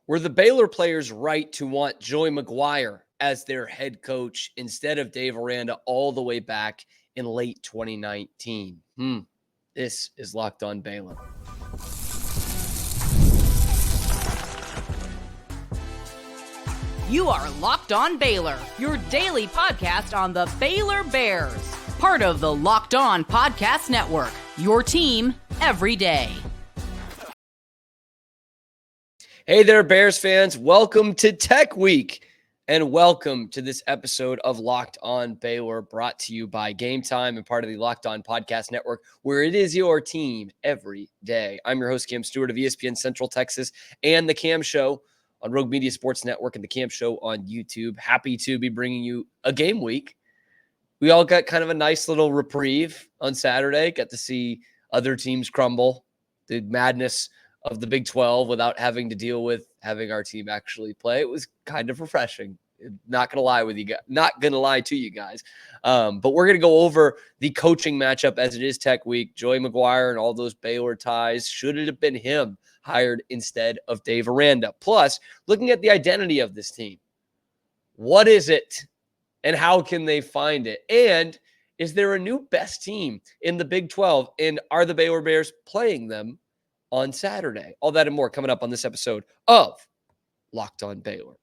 Were the Baylor players right to want Joey McGuire as their head coach instead of Dave Aranda all the way back in late 2019? This is Locked On Baylor. You are Locked On Baylor, your daily podcast on the Baylor Bears. Part of the Locked On Podcast Network, your team every day. Hey there, Bears fans. Welcome to Tech Week, and welcome to this episode of Locked On Baylor, brought to you by Gametime and part of the Locked On Podcast Network, where it is your team every day. I'm your host, Cam Stewart of ESPN Central Texas and The Cam Show on Rogue Media Sports Network and The Cam Show on YouTube. Happy to be bringing you a game week. We all got kind of a nice little reprieve on Saturday. Got to see other teams crumble, the madness of the Big 12 without having to deal with having our team actually play. It was kind of refreshing. Not gonna lie to you guys. But we're gonna go over the coaching matchup as it is Tech Week. Joey McGuire and all those Baylor ties. Should it have been him hired instead of Dave Aranda? Plus, looking at the identity of this team. What is it? And how can they find it? And is there a new best team in the Big 12? And are the Baylor Bears playing them on Saturday? All that and more coming up on this episode of Locked On Baylor.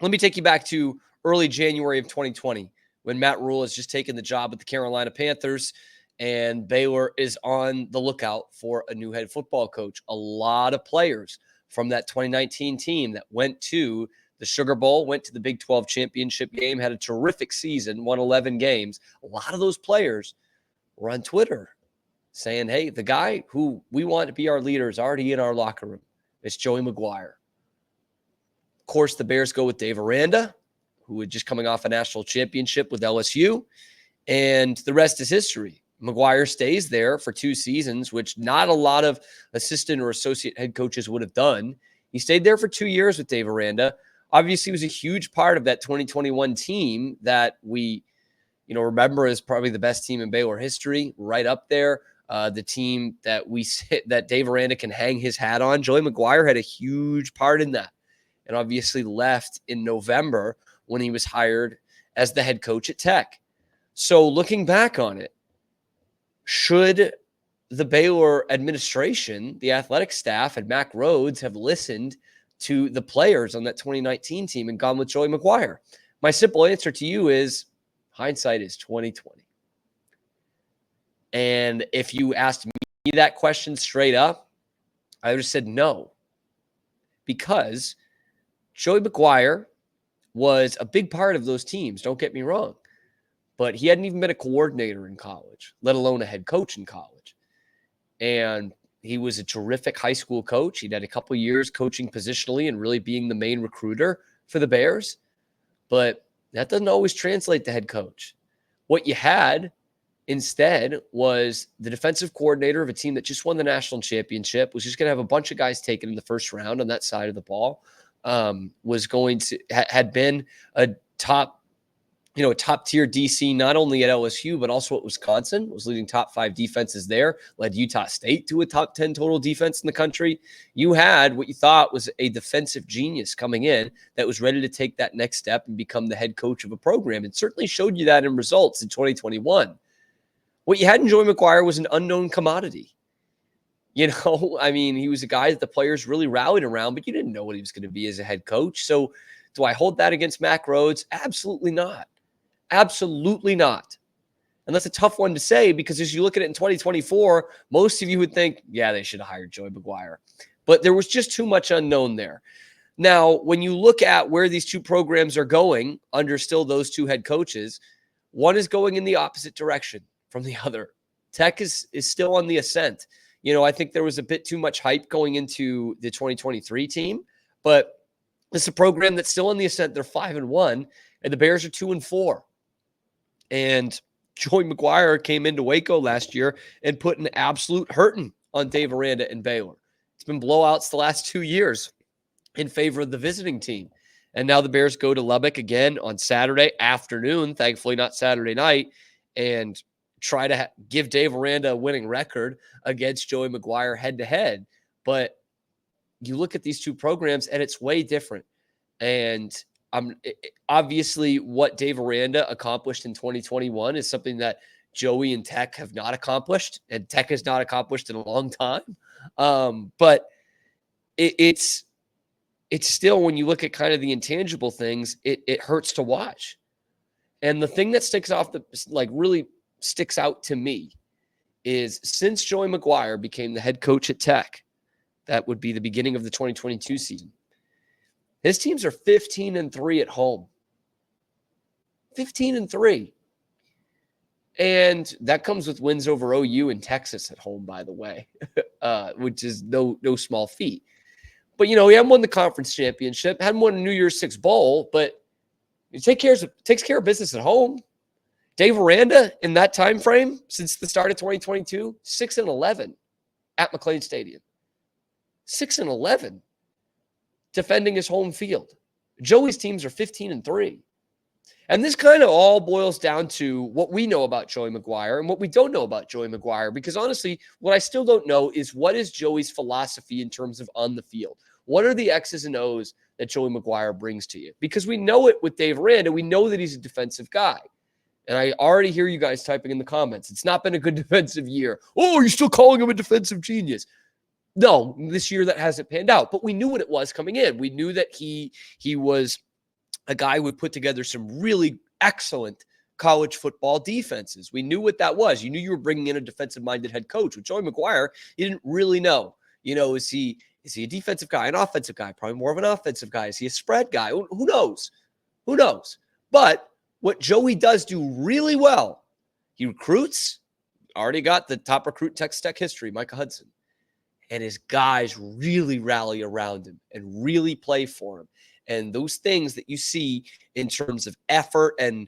Let me take you back to early January of 2020 when Matt Rhule has just taken the job with the Carolina Panthers, and Baylor is on the lookout for a new head football coach. A lot of players from that 2019 team that went to the Sugar Bowl, went to the Big 12 championship game, had a terrific season, won 11 games. A lot of those players were on Twitter saying, hey, the guy who we want to be our leader is already in our locker room. It's Joey McGuire. Of course, the Bears go with Dave Aranda, who was just coming off a national championship with LSU, and the rest is history. McGuire stays there for 2 seasons, which not a lot of assistant or associate head coaches would have done. He stayed there for 2 years with Dave Aranda. Obviously, he was a huge part of that 2021 team that we, remember as probably the best team in Baylor history, right up there. The team that Dave Aranda can hang his hat on. Joey McGuire had a huge part in that, and obviously left in November when he was hired as the head coach at Tech. So looking back on it, should the Baylor administration, the athletic staff, and Mack Rhoades have listened to the players on that 2019 team and gone with Joey McGuire? My simple answer to you is hindsight is 2020. And if you asked me that question straight up, I would have said no. Because Joey McGuire was a big part of those teams, don't get me wrong. But he hadn't even been a coordinator in college, let alone a head coach in college. And he was a terrific high school coach. He'd had a couple of years coaching positionally and really being the main recruiter for the Bears. But that doesn't always translate to head coach. What you had instead was the defensive coordinator of a team that just won the national championship, was just going to have a bunch of guys taken in the first round on that side of the ball, had been a top tier DC, not only at LSU, but also at Wisconsin, was leading top 5 defenses there, led Utah State to a top 10 total defense in the country. You had what you thought was a defensive genius coming in that was ready to take that next step and become the head coach of a program, and certainly showed you that in results in 2021. What you had in Joey McGuire was an unknown commodity. He was a guy that the players really rallied around, but you didn't know what he was going to be as a head coach. So do I hold that against Mack Rhoades? Absolutely not. Absolutely not. And that's a tough one to say, because as you look at it in 2024, most of you would think, yeah, they should have hired Joey McGuire. But there was just too much unknown there. Now, when you look at where these two programs are going under still those two head coaches, one is going in the opposite direction from the other. Tech is still on the ascent. I think there was a bit too much hype going into the 2023 team, but it's a program that's still on the ascent. They're 5-1, and the Bears are 2-4. And Joey McGuire came into Waco last year and put an absolute hurting on Dave Aranda and Baylor. It's been blowouts the last 2 years in favor of the visiting team. And now the Bears go to Lubbock again on Saturday afternoon, thankfully not Saturday night, and try to give Dave Aranda a winning record against Joey McGuire head-to-head. But you look at these two programs and it's way different. And obviously what Dave Aranda accomplished in 2021 is something that Joey and Tech have not accomplished, and Tech has not accomplished in a long time. But it's still, when you look at kind of the intangible things, it hurts to watch. And the thing that really sticks out to me is, since Joey McGuire became the head coach at Tech, that would be the beginning of the 2022 season, his teams are 15-3 at home. 15-3. And that comes with wins over OU and Texas at home, by the way, which is no small feat. But, he hadn't won the conference championship, hadn't won a New Year's Six Bowl, but he takes care of business at home. Dave Aranda, in that time frame, since the start of 2022, 6-11 at McLean Stadium. 6-11 defending his home field. Joey's teams are 15-3. And this kind of all boils down to what we know about Joey McGuire and what we don't know about Joey McGuire. Because honestly, what I still don't know is, what is Joey's philosophy in terms of on the field? What are the X's and O's that Joey McGuire brings to you? Because we know it with Dave Aranda. We know that he's a defensive guy. And I already hear you guys typing in the comments, it's not been a good defensive year. Oh, you're still calling him a defensive genius. No, this year that hasn't panned out. But we knew what it was coming in. We knew that he was a guy who would put together some really excellent college football defenses. We knew what that was. You knew you were bringing in a defensive-minded head coach. With Joey McGuire, you didn't really know. Is he a defensive guy, an offensive guy? Probably more of an offensive guy. Is he a spread guy? Who knows? Who knows? But what Joey does do really well, he recruits. Already got the top recruit in Texas Tech history, Micah Hudson. And his guys really rally around him and really play for him. And those things that you see in terms of effort and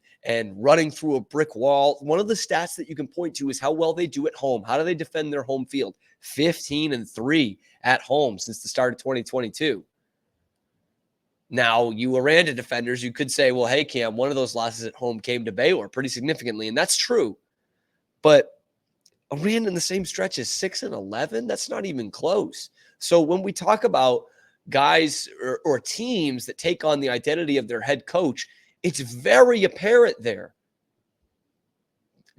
running through a brick wall, one of the stats that you can point to is how well they do at home. How do they defend their home field? 15-3 at home since the start of 2022. Now, you Aranda defenders, you could say, well, hey, Cam, one of those losses at home came to Baylor pretty significantly, and that's true. But Aranda in the same stretch is 6-11. That's not even close. So when we talk about guys or teams that take on the identity of their head coach, it's very apparent there.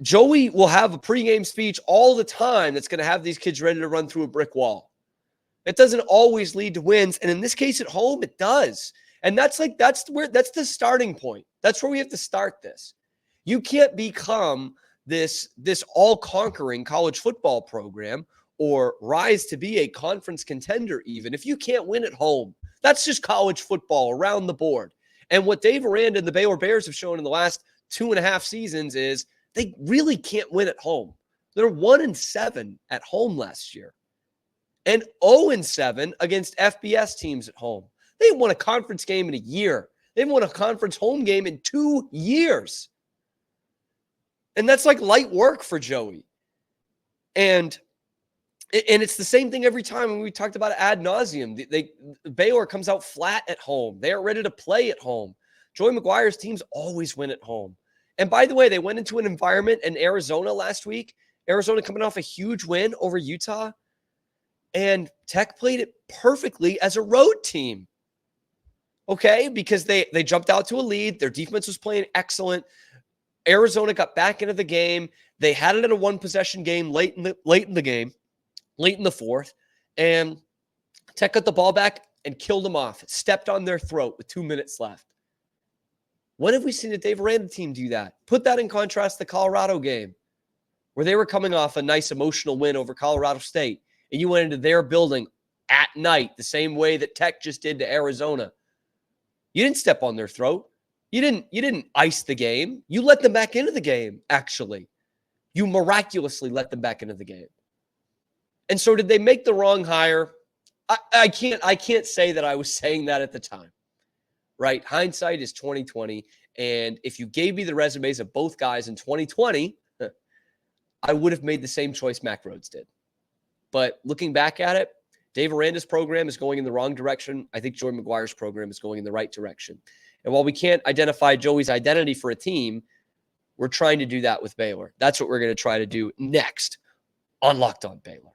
Joey will have a pregame speech all the time that's going to have these kids ready to run through a brick wall. It doesn't always lead to wins, and in this case at home, it does. And that's the starting point. That's where we have to start this. You can't become this all-conquering college football program or rise to be a conference contender even if you can't win at home. That's just college football around the board. And what Dave Aranda and the Baylor Bears have shown in the last 2.5 seasons is they really can't win at home. They're 1-7 at home last year and 0-7 against FBS teams at home. They haven't won a conference game in a year. They haven't won a conference home game in 2 years. And that's like light work for Joey. And it's the same thing every time. And we talked about it ad nauseum. Baylor comes out flat at home. They are ready to play at home. Joey McGuire's teams always win at home. And by the way, they went into an environment in Arizona last week. Arizona coming off a huge win over Utah. And Tech played it perfectly as a road team. Okay? Because they jumped out to a lead. Their defense was playing excellent. Arizona got back into the game. They had it in a one-possession game late in the fourth, and Tech got the ball back and killed them off. Stepped on their throat with 2 minutes left. When have we seen a Dave Aranda team do that? Put that in contrast to the Colorado game, where they were coming off a nice emotional win over Colorado State, and you went into their building at night the same way that Tech just did to Arizona. You didn't step on their throat. You didn't ice the game. You let them back into the game, actually. You miraculously let them back into the game. And so did they make the wrong hire? I can't say that I was saying that at the time. Right? Hindsight is 2020. And if you gave me the resumes of both guys in 2020, I would have made the same choice Mack Rhoades did. But looking back at it, Dave Aranda's program is going in the wrong direction. I think Joey McGuire's program is going in the right direction. And while we can't identify Joey's identity for a team, we're trying to do that with Baylor. That's what we're going to try to do next on Locked On Baylor.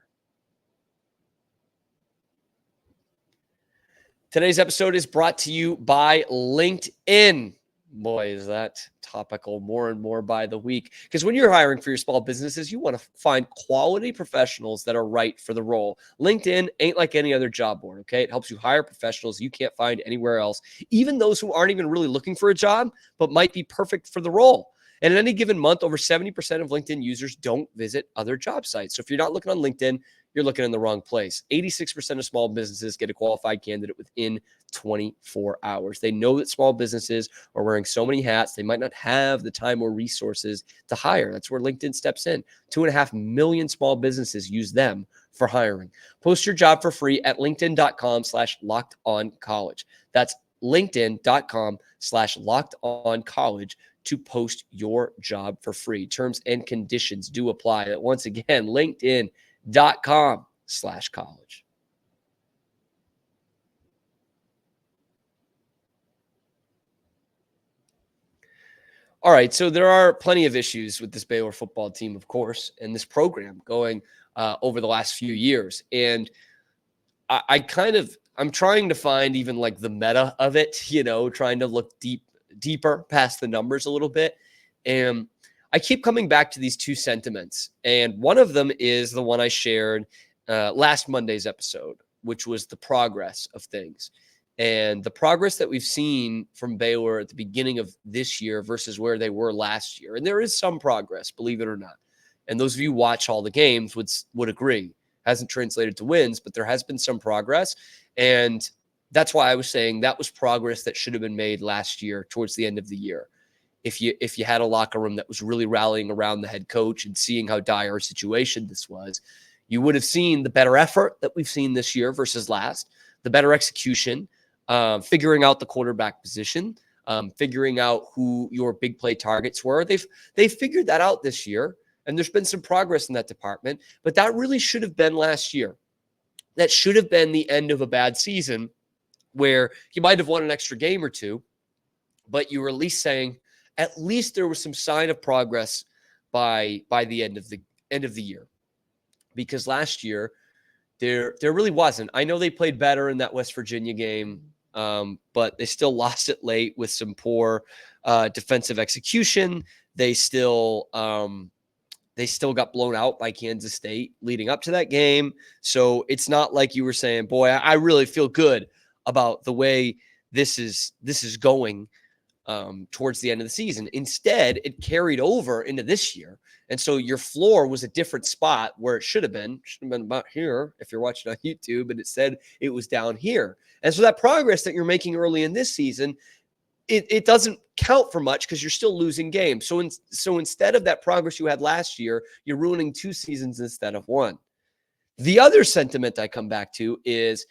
Today's episode is brought to you by LinkedIn. Boy, is that topical more and more by the week. Because when you're hiring for your small businesses, you want to find quality professionals that are right for the role. LinkedIn ain't like any other job board, okay? It helps you hire professionals you can't find anywhere else, even those who aren't even really looking for a job, but might be perfect for the role. And in any given month, over 70% of LinkedIn users don't visit other job sites. So if you're not looking on LinkedIn, you're looking in the wrong place. 86% of small businesses get a qualified candidate within 24 hours. They know that small businesses are wearing so many hats, they might not have the time or resources to hire. That's where LinkedIn steps in. 2.5 million small businesses use them for hiring. Post your job for free at linkedin.com/lockedoncollege. That's linkedin.com/lockedoncollege to post your job for free. Terms and conditions do apply. Once again, linkedin.com/college. All right, so there are plenty of issues with this Baylor football team, of course, and this program going over the last few years. And I'm trying to find even like the meta of it, trying to look deeper past the numbers a little bit. And I keep coming back to these two sentiments. And one of them is the one I shared last Monday's episode, which was the progress of things. And the progress that we've seen from Baylor at the beginning of this year versus where they were last year. And there is some progress, believe it or not. And those of you who watch all the games would agree. Hasn't translated to wins, but there has been some progress. And that's why I was saying that was progress that should have been made last year towards the end of the year. If you had a locker room that was really rallying around the head coach and seeing how dire a situation this was, you would have seen the better effort that we've seen this year versus last, the better execution, figuring out the quarterback position, figuring out who your big play targets were. They've figured that out this year, and there's been some progress in that department, but that really should have been last year. That should have been the end of a bad season where you might have won an extra game or two, but you were at least saying, at least there was some sign of progress by the end of the year. Because last year, there really wasn't. I know they played better in that West Virginia game, but they still lost it late with some poor defensive execution. They still got blown out by Kansas State leading up to that game. So it's not like you were saying, boy, I really feel good about the way this is going towards the end of the season. Instead, it carried over into this year. And so your floor was a different spot where it should have been. Should have been about here if you're watching on YouTube, and it said it was down here. And so that progress that you're making early in this season, it doesn't count for much because you're still losing games. So instead of that progress you had last year, you're ruining 2 seasons instead of 1. The other sentiment I come back to is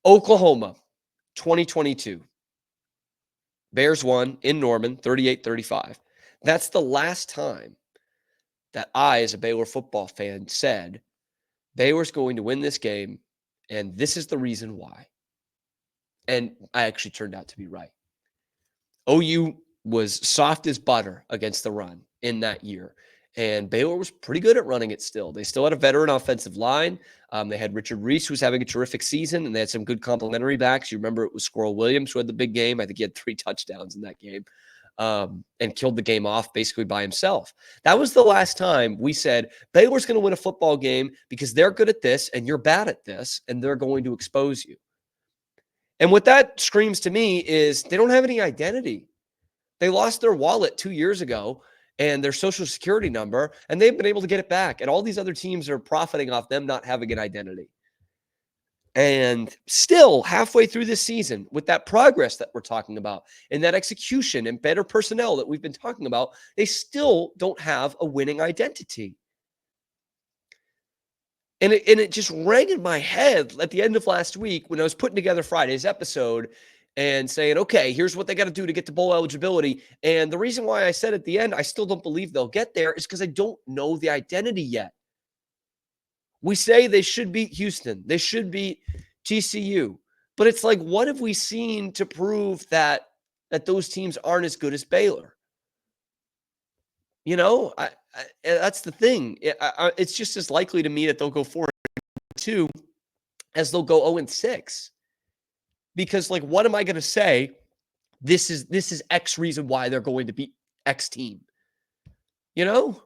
Oklahoma, 2022. Bears won in Norman, 38-35. That's the last time that I, as a Baylor football fan, said Baylor's going to win this game, and this is the reason why. And I actually turned out to be right. OU was soft as butter against the run in that year. And Baylor was pretty good at running it still. They still had a veteran offensive line. They had Richard Reese, who was having a terrific season, and they had some good complementary backs. You remember it was Squirrel Williams who had the big game. I think he had 3 touchdowns in that game and killed the game off basically by himself. That was the last time we said Baylor's going to win a football game because they're good at this and you're bad at this, and they're going to expose you. And what that screams to me is they don't have any identity. They lost their wallet 2 years ago and their social security number, and they've been able to get it back. And all these other teams are profiting off them not having an identity. And still halfway through this season, with that progress that we're talking about and that execution and better personnel that we've been talking about, they still don't have a winning identity. And it just rang in my head at the end of last week when I was putting together Friday's episode and saying, okay, here's what they got to do to get to bowl eligibility. And the reason why I said at the end, I still don't believe they'll get there is because I don't know the identity yet. We say they should beat Houston. They should beat TCU. But it's like, what have we seen to prove that those teams aren't as good as Baylor? That's the thing. It's just as likely to me that they'll go 4-2 as they'll go 0-6. Because like, what am I going to say? This is X reason why they're going to beat X team. You know?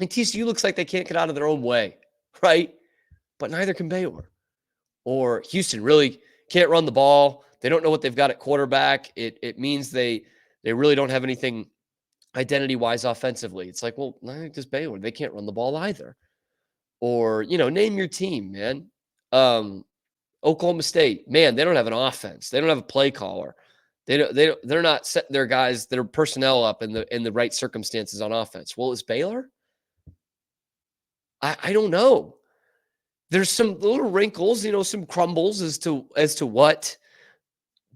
And TCU looks like they can't get out of their own way, right? But neither can Baylor. Or Houston really can't run the ball. They don't know what they've got at quarterback. It means they really don't have anything identity-wise offensively. It's like, well, neither does Baylor. They can't run the ball either. Or, name your team, man. Oklahoma State, man, they don't have an offense. They don't have a play caller. They're not setting their guys, their personnel up in the right circumstances on offense. Well, is Baylor? I don't know. There's some little wrinkles, some crumbles as to what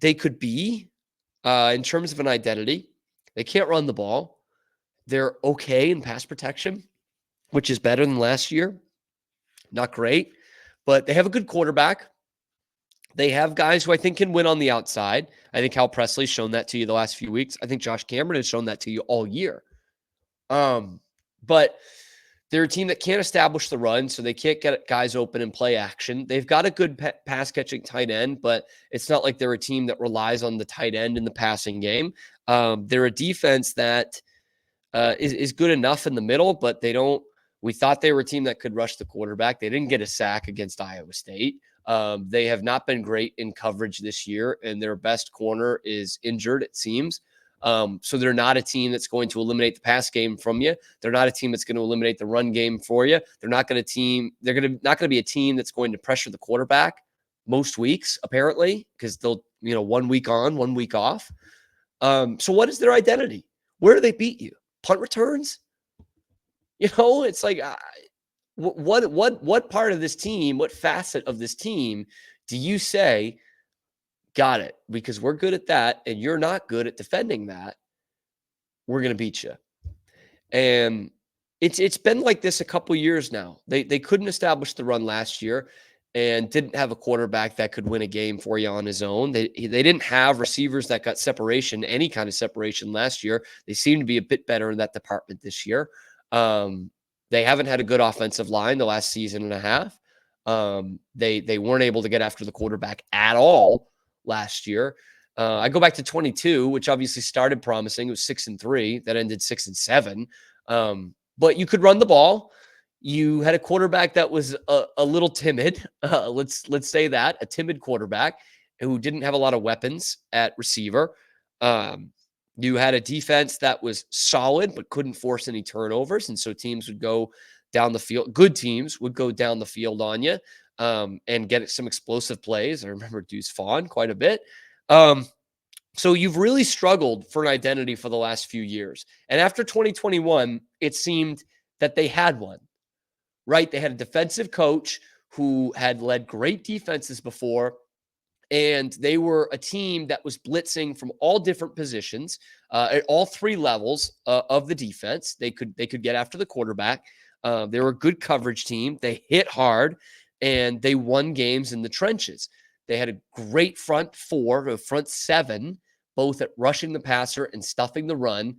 they could be in terms of an identity. They can't run the ball. They're okay in pass protection, which is better than last year. Not great, but they have a good quarterback. They have guys who I think can win on the outside. I think Cal Presley's shown that to you the last few weeks. I think Josh Cameron has shown that to you all year. But they're a team that can't establish the run, so they can't get guys open and play action. They've got a good pass-catching tight end, but it's not like they're a team that relies on the tight end in the passing game. They're a defense that is good enough in the middle, but they don't. We thought they were a team that could rush the quarterback. They didn't get a sack against Iowa State. They have not been great in coverage this year, and their best corner is injured, it seems. So they're not a team that's going to eliminate the pass game from you. They're not a team that's going to eliminate the run game for you. They're not going to be a team that's going to pressure the quarterback most weeks, apparently, because they'll, 1 week on, 1 week off. So what is their identity? Where do they beat you? Punt returns? It's like, what part of this team, what facet of this team do you say, got it, because we're good at that and you're not good at defending that, we're going to beat you? And it's been like this a couple years now. They couldn't establish the run last year and didn't have a quarterback that could win a game for you on his own. They didn't have receivers that got separation, any kind of separation last year. They seem to be a bit better in that department this year. They haven't had a good offensive line the last season and a half. They weren't able to get after the quarterback at all last year. I go back to 22, which obviously started promising. It was 6-3 that ended 6-7. But you could run the ball. You had a quarterback that was a little timid. Let's say that, a timid quarterback who didn't have a lot of weapons at receiver. You had a defense that was solid but couldn't force any turnovers, and so teams would go down the field. Good teams would go down the field on you and get some explosive plays. I remember Deuce Vaughn quite a bit. So you've really struggled for an identity for the last few years. And after 2021, it seemed that they had one, right? They had a defensive coach who had led great defenses before, and they were a team that was blitzing from all different positions at all three levels of the defense. They could get after the quarterback. They were a good coverage team. They hit hard, and they won games in the trenches. They had a great front seven, both at rushing the passer and stuffing the run.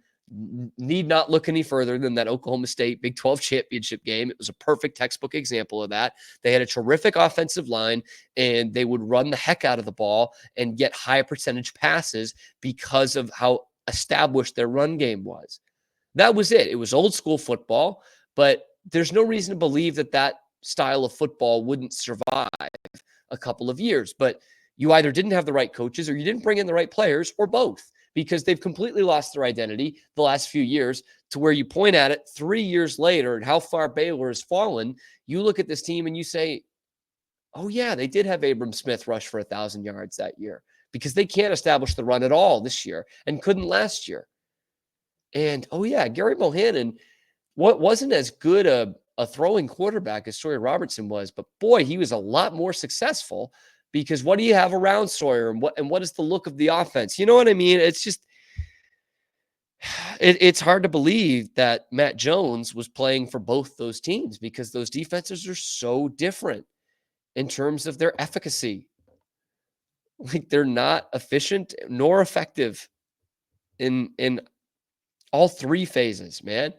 Need not look any further than that Oklahoma State Big 12 championship game. It was a perfect textbook example of that. They had a terrific offensive line, and they would run the heck out of the ball and get high percentage passes because of how established their run game was. That was it. It was old school football, but there's no reason to believe that style of football wouldn't survive a couple of years. But you either didn't have the right coaches or you didn't bring in the right players, or both, because they've completely lost their identity the last few years, to where you point at it 3 years later and how far Baylor has fallen. You look at this team and you say, oh yeah, they did have Abram Smith rush for 1,000 yards that year, because they can't establish the run at all this year and couldn't last year. And oh yeah, Gary Bohannon, what wasn't as good a throwing quarterback as Sawyer Robertson was, but boy, he was a lot more successful, because what do you have around Sawyer, and what is the look of the offense? You know what I mean? It's just, it's hard to believe that Matt Jones was playing for both those teams, because those defenses are so different in terms of their efficacy. Like, they're not efficient nor effective in all three phases, man.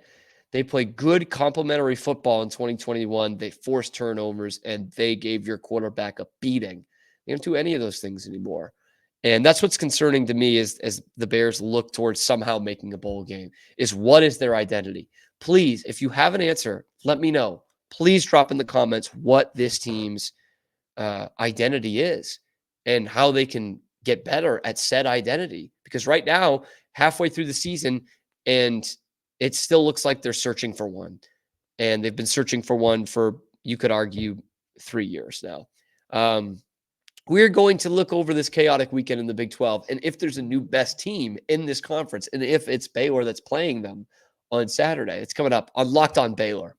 They played good complementary football in 2021. They forced turnovers, and they gave your quarterback a beating They don't do any of those things anymore. And that's what's concerning to me as the Bears look towards somehow making a bowl game, is what is their identity? Please, if you have an answer, let me know. Please drop in the comments what this team's identity is and how they can get better at said identity. Because right now, halfway through the season, and it still looks like they're searching for one. And they've been searching for one for, you could argue, 3 years now. We're going to look over this chaotic weekend in the Big 12. And if there's a new best team in this conference, and if it's Baylor that's playing them on Saturday, it's coming up on Locked On Baylor.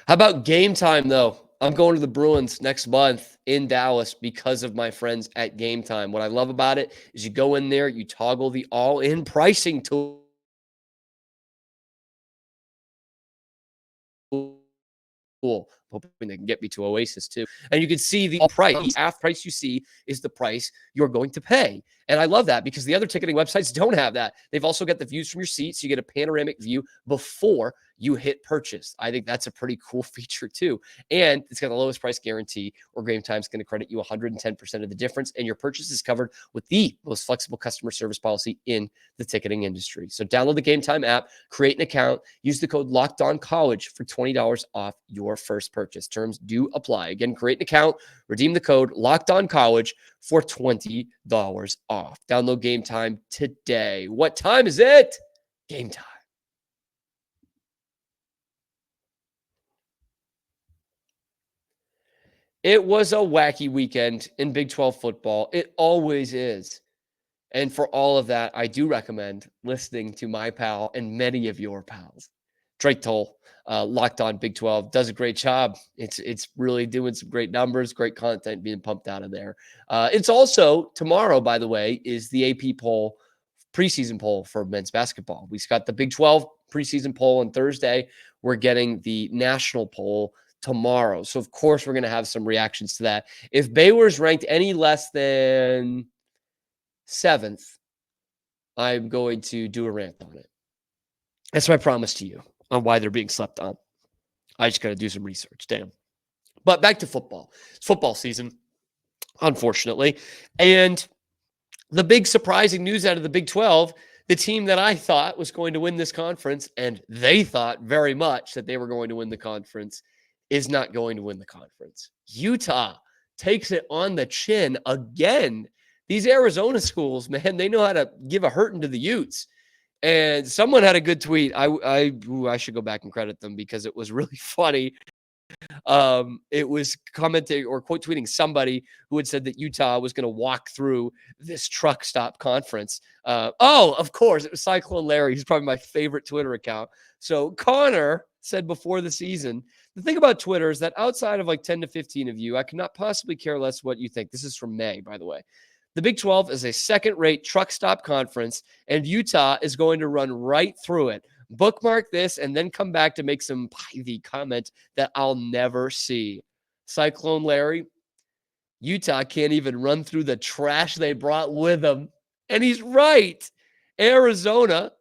How about game time, though? I'm going to the Bruins next month in Dallas because of my friends at Gametime. What I love about it is you go in there, you toggle the all-in pricing tool. Hoping they can get me to Oasis too. And you can see the price. Half price you see is the price you're going to pay. And I love that because the other ticketing websites don't have that. They've also got the views from your seats. You get a panoramic view before you hit purchase. I think that's a pretty cool feature too. And it's got the lowest price guarantee, or Gametime is going to credit you 110% of the difference. And your purchase is covered with the most flexible customer service policy in the ticketing industry. So download the Gametime app, create an account, use the code LOCKEDONCollege for $20 off your first purchase. Terms do apply. Again, create an account, redeem the code LOCKEDONCollege for $20 off. Download Gametime today. What time is it? Gametime. It was a wacky weekend in Big 12 football. It always is. And for all of that, I do recommend listening to my pal and many of your pals. Drake Toll, Locked On Big 12, does a great job. It's really doing some great numbers, great content being pumped out of there. It's also, tomorrow, by the way, is the AP poll, preseason poll for men's basketball. We've got the Big 12 preseason poll on Thursday. We're getting the national poll tomorrow. So, of course, we're going to have some reactions to that. If Baylor's ranked any less than 7th, I'm going to do a rant on it. That's my promise to you on why they're being slept on. I just got to do some research. Damn. But back to football. It's football season, unfortunately. And the big surprising news out of the Big 12, the team that I thought was going to win this conference, and they thought very much that they were going to win the conference, is not going to win the conference. Utah takes it on the chin again. These Arizona schools, man, they know how to give a hurting to the Utes. And someone had a good tweet. I should go back and credit them because it was really funny. It was commenting or quote tweeting somebody who had said that Utah was going to walk through this truck stop conference. Of course, it was Cyclone Larry. He's probably my favorite Twitter account. So Connor said before the season, the thing about Twitter is that outside of like 10 to 15 of you, I cannot possibly care less what you think. This is from May, by the way. The Big 12 is a second-rate truck stop conference, and Utah is going to run right through it. Bookmark this and then come back to make some pithy comment that I'll never see. Cyclone Larry, Utah can't even run through the trash they brought with them. And he's right. Arizona,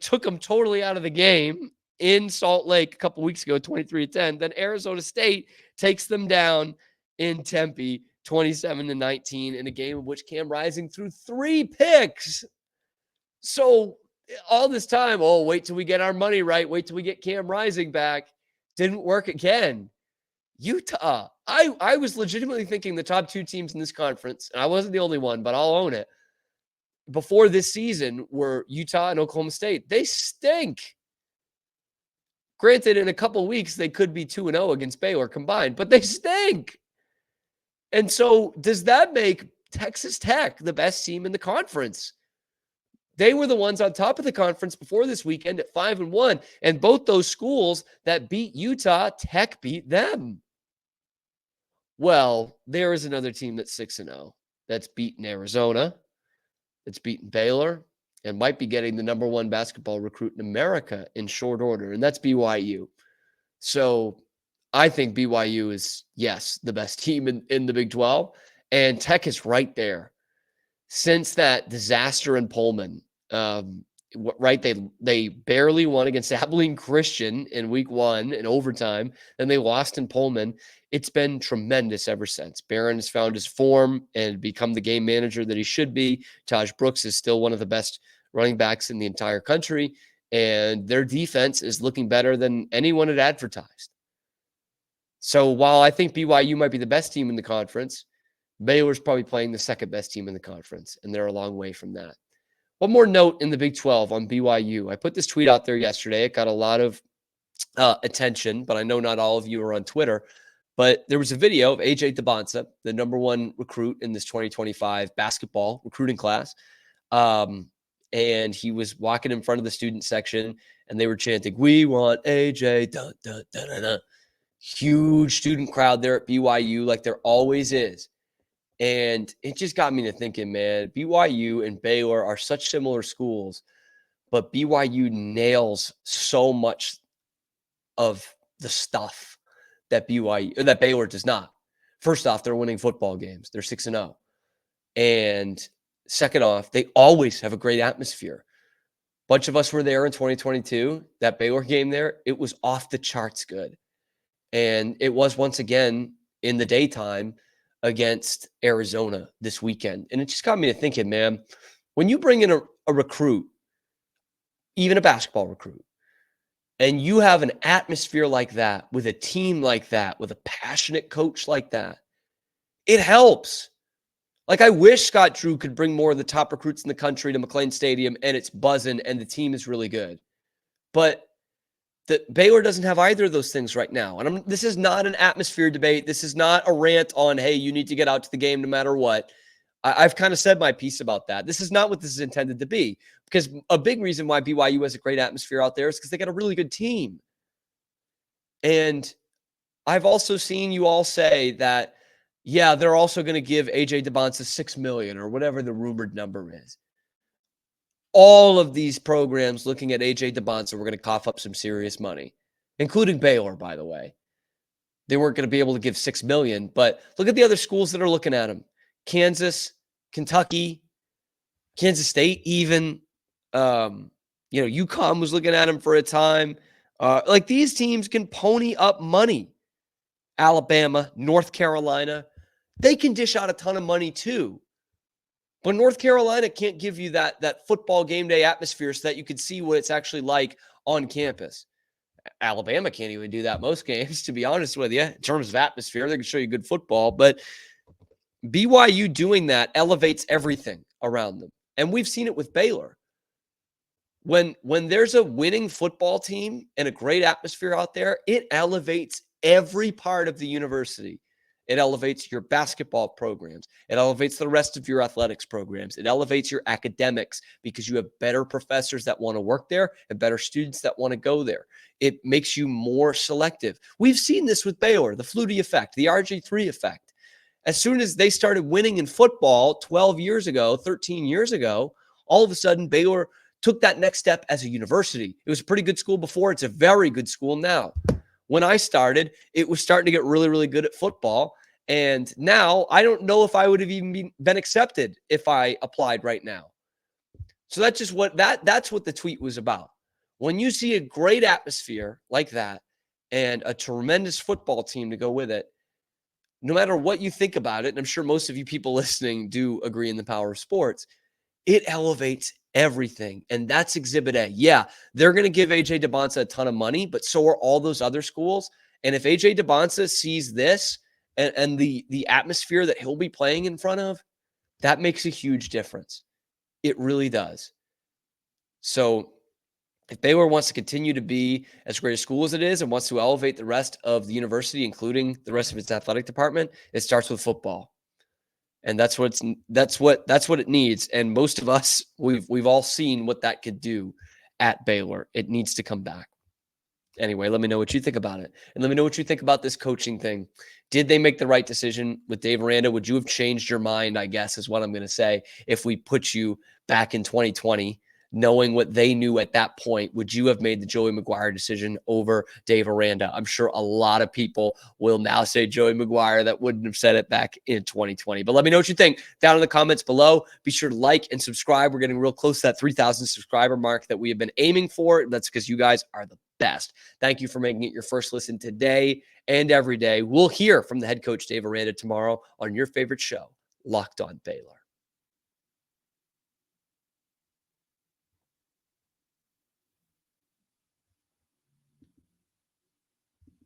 took them totally out of the game in Salt Lake a couple weeks ago, 23-10. Then Arizona State takes them down in Tempe, 27-19, in a game in which Cam Rising threw 3 picks. So all this time, wait till we get our money right. Wait till we get Cam Rising back. Didn't work again. Utah. I was legitimately thinking the top 2 teams in this conference, and I wasn't the only one, but I'll own it, before this season were Utah and Oklahoma State. They stink. Granted, in a couple weeks, they could be 2-0 against Baylor combined, but they stink. And so does that make Texas Tech the best team in the conference? They were the ones on top of the conference before this weekend at 5-1. And both those schools that beat Utah, Tech beat them. Well, there is another team that's 6-0 that's beaten Arizona, that's beaten Baylor, and might be getting the number 1 basketball recruit in America in short order, and that's BYU. So I think BYU is, yes, the best team in the Big 12, and Tech is right there. Since that disaster in Pullman, right? They barely won against Abilene Christian in week 1 in overtime. Then they lost in Pullman. It's been tremendous ever since. Barron has found his form and become the game manager that he should be. Taj Brooks is still one of the best running backs in the entire country, and their defense is looking better than anyone had advertised. So while I think BYU might be the best team in the conference, Baylor's probably playing the second best team in the conference, and they're a long way from that. One more note in the Big 12 on BYU. I put this tweet out there yesterday. It got a lot of attention, but I know not all of you are on Twitter. But there was a video of AJ DeBonsa, the number 1 recruit in this 2025 basketball recruiting class. And he was walking in front of the student section, and they were chanting, "We want AJ." Dun, dun, dun, dun, dun. Huge student crowd there at BYU, like there always is. And it just got me to thinking, man, BYU and Baylor are such similar schools, but BYU nails so much of the stuff that Baylor does not. First off, they're winning football games. They're 6-0. And second off, they always have a great atmosphere. A bunch of us were there in 2022. That Baylor game there, it was off the charts good. And it was once again in the daytime against Arizona this weekend. And it just got me to thinking, man, when you bring in a recruit, even a basketball recruit, and you have an atmosphere like that, with a team like that, with a passionate coach like that, it helps. Like, I wish Scott Drew could bring more of the top recruits in the country to McLean Stadium and it's buzzing and the team is really good. But the Baylor doesn't have either of those things right now. And this is not an atmosphere debate. This is not a rant on, hey, you need to get out to the game no matter what. I've kind of said my piece about that. This is not what this is intended to be, because a big reason why BYU has a great atmosphere out there is because they got a really good team. And I've also seen you all say that, yeah, they're also going to give AJ DeBonsa $6 million or whatever the rumored number is. All of these programs looking at AJ DeBonsa were going to cough up some serious money, including Baylor, by the way. They weren't going to be able to give $6 million, but look at the other schools that are looking at him. Kansas, Kentucky, Kansas State, even, UConn was looking at him for a time. Like, these teams can pony up money. Alabama, North Carolina, they can dish out a ton of money too. But North Carolina can't give you that football game day atmosphere so that you can see what it's actually like on campus. Alabama can't even do that most games, to be honest with you, in terms of atmosphere. They can show you good football, but BYU doing that elevates everything around them. And we've seen it with Baylor. When there's a winning football team and a great atmosphere out there, it elevates every part of the university. It elevates your basketball programs. It elevates the rest of your athletics programs. It elevates your academics because you have better professors that want to work there and better students that want to go there. It makes you more selective. We've seen this with Baylor, the Flutie effect, the RG3 effect. As soon as they started winning in football 12 years ago, 13 years ago, all of a sudden Baylor took that next step as a university. It was a pretty good school before. It's a very good school now. When I started, it was starting to get really, really good at football. And now I don't know if I would have even been accepted if I applied right now. So that's just that's what the tweet was about. When you see a great atmosphere like that and a tremendous football team to go with it, no matter what you think about it, and I'm sure most of you people listening do agree in the power of sports, it elevates everything. And that's Exhibit A. Yeah, they're going to give AJ DeBonsa a ton of money, but so are all those other schools. And if AJ DeBonsa sees this and the atmosphere that he'll be playing in front of, that makes a huge difference. It really does. So if Baylor wants to continue to be as great a school as it is and wants to elevate the rest of the university, including the rest of its athletic department, it starts with football. And that's what it needs. And most of us, we've all seen what that could do at Baylor. It needs to come back. Anyway, let me know what you think about it. And let me know what you think about this coaching thing. Did they make the right decision with Dave Aranda? Would you have changed your mind, I guess, is what I'm going to say, if we put you back in 2020 knowing what they knew at that point, would you have made the Joey McGuire decision over Dave Aranda? I'm sure a lot of people will now say Joey McGuire that wouldn't have said it back in 2020. But let me know what you think down in the comments below. Be sure to like and subscribe. We're getting real close to that 3,000 subscriber mark that we have been aiming for. That's because you guys are the best. Thank you for making it your first listen today and every day. We'll hear from the head coach, Dave Aranda, tomorrow on your favorite show, Locked On Baylor.